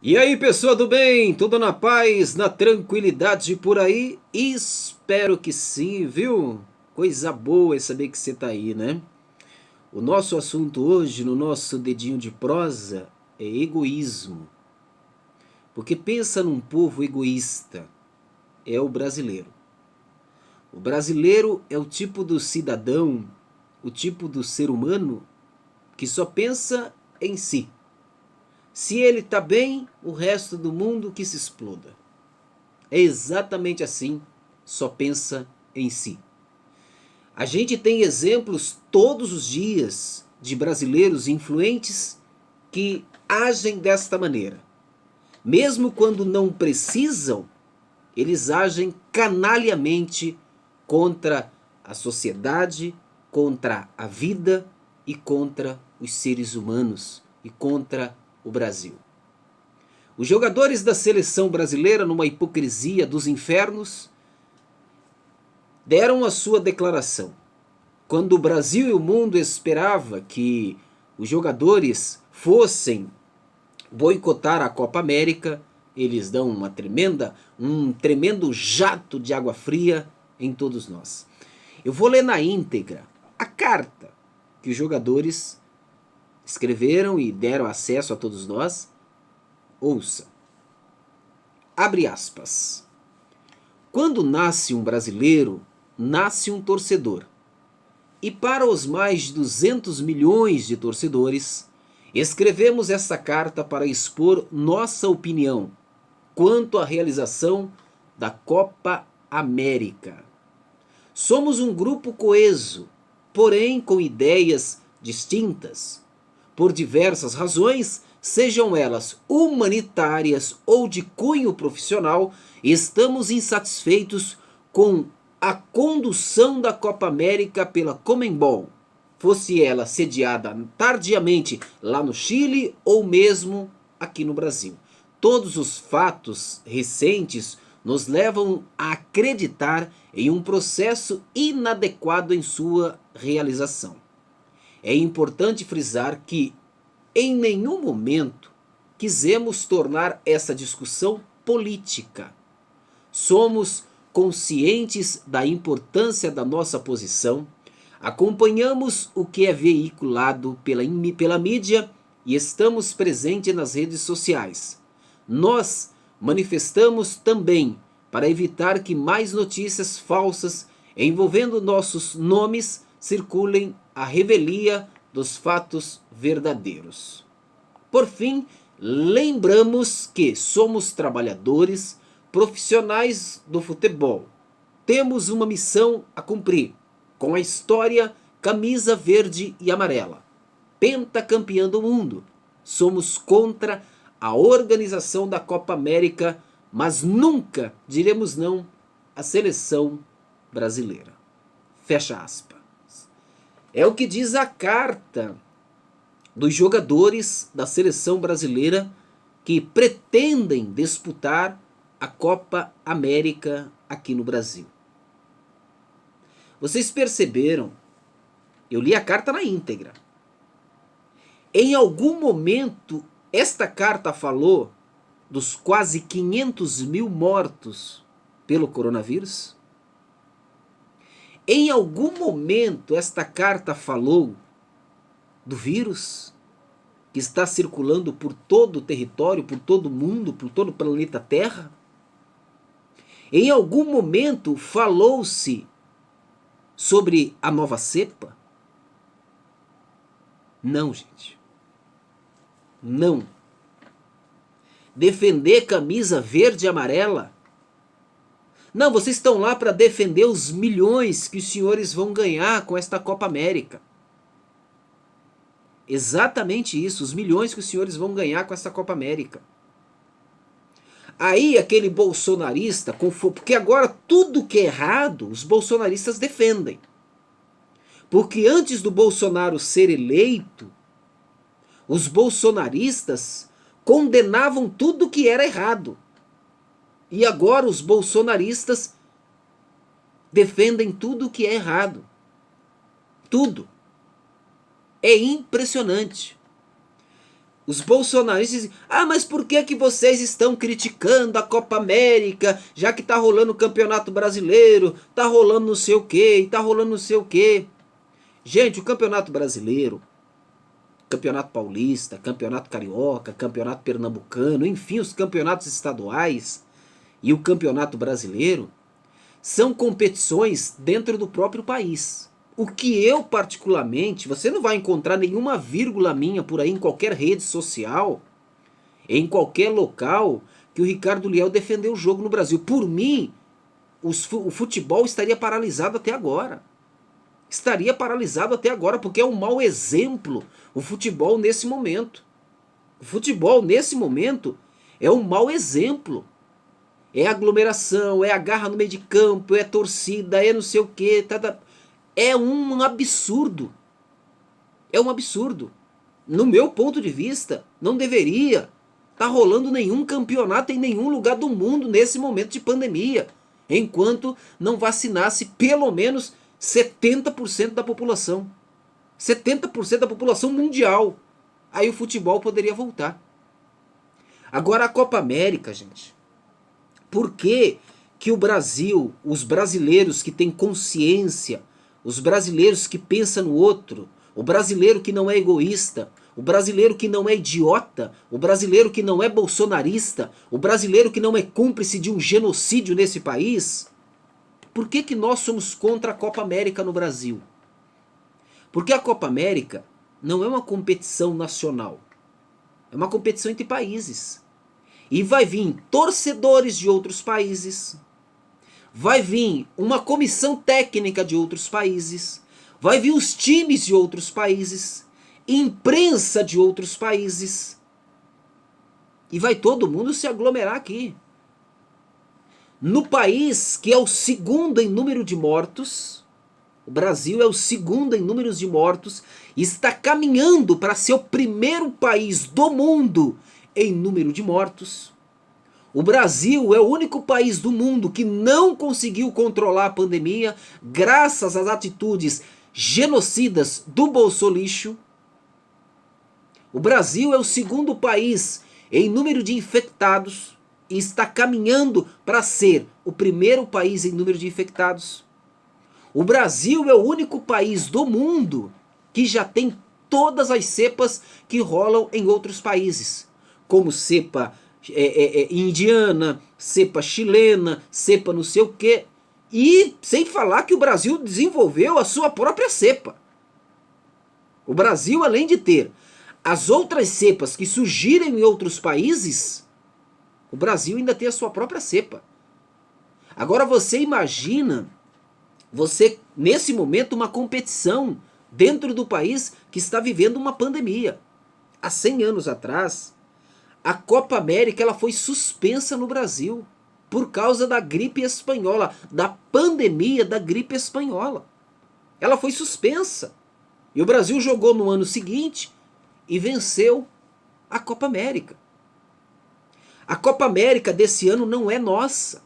E aí, pessoa do bem, tudo na paz, na tranquilidade por aí? Espero que sim, viu? Coisa boa é saber que você tá aí, né? O nosso assunto hoje, no nosso dedinho de prosa, é egoísmo. Porque pensa num povo egoísta, é o brasileiro. O brasileiro é o tipo do cidadão, o tipo do ser humano que só pensa em si. Se ele tá bem, o resto do mundo que se exploda. É exatamente assim, só pensa em si. A gente tem exemplos todos os dias de brasileiros influentes que agem desta maneira. Mesmo quando não precisam, eles agem canalhamente contra a sociedade, contra a vida e contra os seres humanos e contra o Brasil. Os jogadores da seleção brasileira, numa hipocrisia dos infernos, deram a sua declaração. Quando o Brasil e o mundo esperava que os jogadores fossem boicotar a Copa América, eles dão um tremendo jato de água fria em todos nós. Eu vou ler na íntegra a carta que os jogadores escreveram e deram acesso a todos nós. Ouça. Abre aspas. Quando nasce um brasileiro, nasce um torcedor. E para os mais de 200 milhões de torcedores, escrevemos essa carta para expor nossa opinião quanto à realização da Copa América. Somos um grupo coeso, porém com ideias distintas. Por diversas razões, sejam elas humanitárias ou de cunho profissional, estamos insatisfeitos com a condução da Copa América pela Conmebol, fosse ela sediada tardiamente lá no Chile ou mesmo aqui no Brasil. Todos os fatos recentes nos levam a acreditar em um processo inadequado em sua realização. É importante frisar que em nenhum momento quisemos tornar essa discussão política. Somos conscientes da importância da nossa posição, acompanhamos o que é veiculado pela mídia e estamos presentes nas redes sociais. Nós manifestamos também para evitar que mais notícias falsas envolvendo nossos nomes circulem à revelia dos fatos verdadeiros. Por fim, lembramos que somos trabalhadores profissionais do futebol. Temos uma missão a cumprir com a história camisa verde e amarela. Pentacampeã do mundo. Somos contra a organização da Copa América, mas nunca diremos não à seleção brasileira. Fecha aspas. É o que diz a carta dos jogadores da seleção brasileira que pretendem disputar a Copa América aqui no Brasil. Vocês perceberam? Eu li a carta na íntegra. Em algum momento, esta carta falou dos quase 500 mil mortos pelo coronavírus? Em algum momento, esta carta falou do vírus que está circulando por todo o território, por todo o mundo, por todo o planeta Terra? Em algum momento falou-se sobre a nova cepa? Não, gente. Não. Defender camisa verde e amarela? Não, vocês estão lá para defender os milhões que os senhores vão ganhar com esta Copa América. Exatamente isso, os milhões que os senhores vão ganhar com essa Copa América. Aí aquele bolsonarista, porque agora tudo que é errado, os bolsonaristas defendem. Porque antes do Bolsonaro ser eleito, os bolsonaristas condenavam tudo que era errado. E agora os bolsonaristas defendem tudo que é errado. Tudo. É impressionante. Os bolsonaristas dizem, mas por que que vocês estão criticando a Copa América, já que tá rolando o Campeonato Brasileiro, tá rolando não sei o que, tá rolando não sei o que. Gente, o Campeonato Brasileiro, Campeonato Paulista, Campeonato Carioca, Campeonato Pernambucano, enfim, os campeonatos estaduais e o Campeonato Brasileiro são competições dentro do próprio país. O que eu particularmente, você não vai encontrar nenhuma vírgula minha por aí em qualquer rede social, em qualquer local, que o Ricardo Liel defendeu o jogo no Brasil. Por mim, o futebol estaria paralisado até agora. Estaria paralisado até agora, porque é um mau exemplo o futebol nesse momento. O futebol nesse momento é um mau exemplo. É aglomeração, é a garra no meio de campo, é torcida, é não sei o que. É um absurdo. É um absurdo. No meu ponto de vista, não deveria estar rolando nenhum campeonato em nenhum lugar do mundo nesse momento de pandemia, enquanto não vacinasse pelo menos 70% da população. 70% da população mundial. Aí o futebol poderia voltar. Agora a Copa América, gente. Por que que o Brasil, os brasileiros que têm consciência, os brasileiros que pensam no outro, o brasileiro que não é egoísta, o brasileiro que não é idiota, o brasileiro que não é bolsonarista, o brasileiro que não é cúmplice de um genocídio nesse país, por que que nós somos contra a Copa América no Brasil? Porque a Copa América não é uma competição nacional, é uma competição entre países. E vai vir torcedores de outros países, vai vir uma comissão técnica de outros países, vai vir os times de outros países, imprensa de outros países, e vai todo mundo se aglomerar aqui. No país que é o segundo em número de mortos, o Brasil é o segundo em números de mortos, e está caminhando para ser o primeiro país do mundo em número de mortos. O Brasil é o único país do mundo que não conseguiu controlar a pandemia graças às atitudes genocidas do Bolsolixo. O Brasil é o segundo país em número de infectados e está caminhando para ser o primeiro país em número de infectados. O Brasil é o único país do mundo que já tem todas as cepas que rolam em outros países, como cepa indiana, cepa chilena, cepa não sei o quê. E sem falar que o Brasil desenvolveu a sua própria cepa. O Brasil, além de ter as outras cepas que surgiram em outros países, o Brasil ainda tem a sua própria cepa. Agora você imagina, você nesse momento uma competição dentro do país que está vivendo uma pandemia. Há 100 anos atrás, a Copa América ela foi suspensa no Brasil por causa da gripe espanhola, da pandemia da gripe espanhola. Ela foi suspensa. E o Brasil jogou no ano seguinte e venceu a Copa América. A Copa América desse ano não é nossa,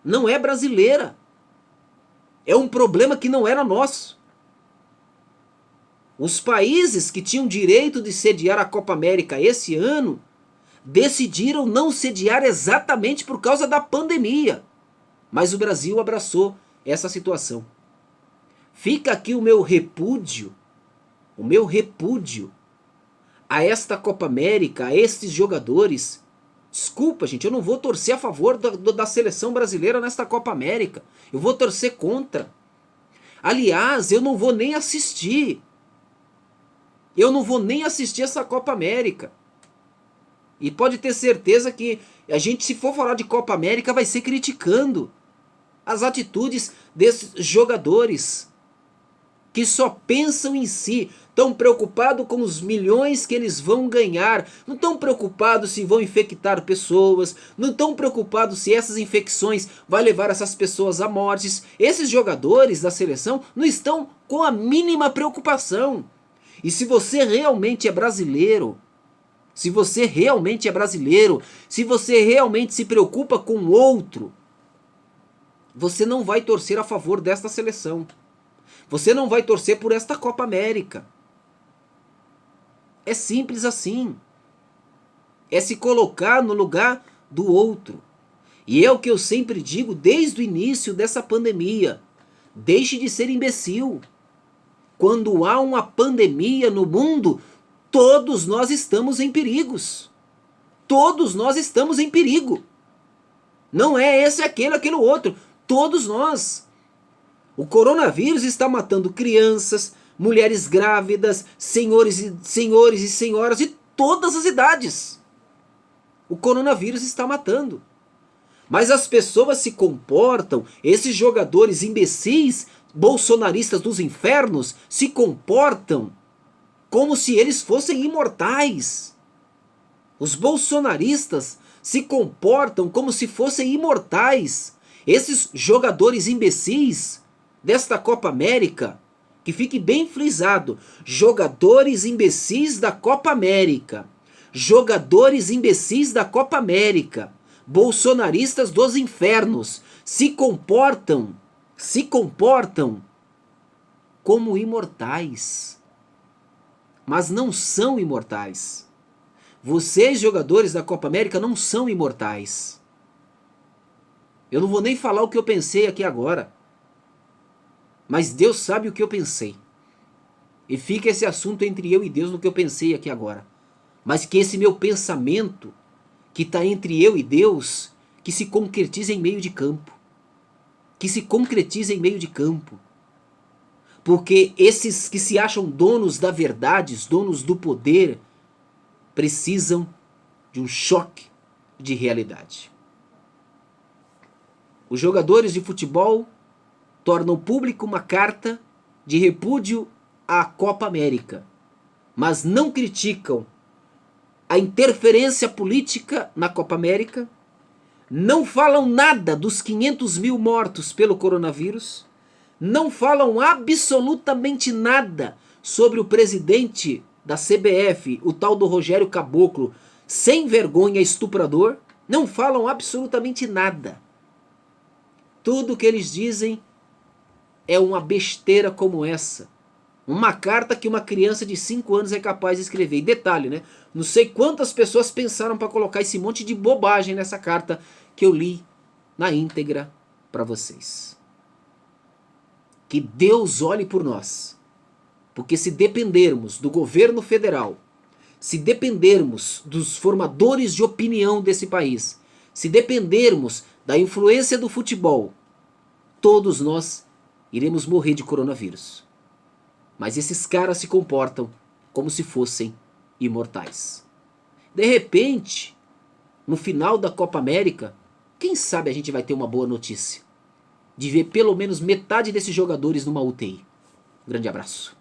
não é brasileira. É um problema que não era nosso. Os países que tinham direito de sediar a Copa América esse ano decidiram não sediar exatamente por causa da pandemia. Mas o Brasil abraçou essa situação. Fica aqui o meu repúdio a esta Copa América, a estes jogadores. Desculpa, gente, eu não vou torcer a favor da seleção brasileira nesta Copa América. Eu vou torcer contra. Aliás, eu não vou nem assistir. Eu não vou nem assistir essa Copa América. E pode ter certeza que a gente, se for falar de Copa América, vai ser criticando as atitudes desses jogadores que só pensam em si, estão preocupados com os milhões que eles vão ganhar, não estão preocupados se vão infectar pessoas, não estão preocupados se essas infecções vai levar essas pessoas a mortes. Esses jogadores da seleção não estão com a mínima preocupação. E se você realmente é brasileiro, se você realmente se preocupa com o outro, você não vai torcer a favor desta seleção. Você não vai torcer por esta Copa América. É simples assim. é se colocar no lugar do outro. E é o que eu sempre digo desde o início dessa pandemia. Deixe de ser imbecil. Quando há uma pandemia no mundo, todos nós estamos em perigos. Todos nós estamos em perigo. Não é esse, aquele outro. Todos nós. O coronavírus está matando crianças, mulheres grávidas, senhores e senhoras de todas as idades. O coronavírus está matando. Mas as pessoas se comportam, esses jogadores imbecis, bolsonaristas dos infernos, se comportam como se eles fossem imortais. Os bolsonaristas se comportam como se fossem imortais. Esses jogadores imbecis desta Copa América, que fique bem frisado, jogadores imbecis da Copa América, jogadores imbecis da Copa América, bolsonaristas dos infernos, se comportam como imortais. Mas não são imortais. Vocês, jogadores da Copa América, não são imortais. Eu não vou nem falar o que eu pensei aqui agora. Mas Deus sabe o que eu pensei. E fica esse assunto entre eu e Deus no que eu pensei aqui agora. Mas que esse meu pensamento, que está entre eu e Deus, que se concretize em meio de campo. Que se concretize em meio de campo. Porque esses que se acham donos da verdade, donos do poder, precisam de um choque de realidade. Os jogadores de futebol tornam público uma carta de repúdio à Copa América, mas não criticam a interferência política na Copa América, não falam nada dos 500 mil mortos pelo coronavírus, não falam absolutamente nada sobre o presidente da CBF, o tal do Rogério Caboclo, sem vergonha, estuprador, não falam absolutamente nada. Tudo que eles dizem é uma besteira como essa. Uma carta que uma criança de 5 anos é capaz de escrever. E detalhe, né? Não sei quantas pessoas pensaram para colocar esse monte de bobagem nessa carta que eu li na íntegra para vocês. Que Deus olhe por nós. Porque se dependermos do governo federal, se dependermos dos formadores de opinião desse país, se dependermos da influência do futebol, todos nós iremos morrer de coronavírus. Mas esses caras se comportam como se fossem imortais. De repente, no final da Copa América, quem sabe a gente vai ter uma boa notícia de ver pelo menos metade desses jogadores numa UTI. Um grande abraço.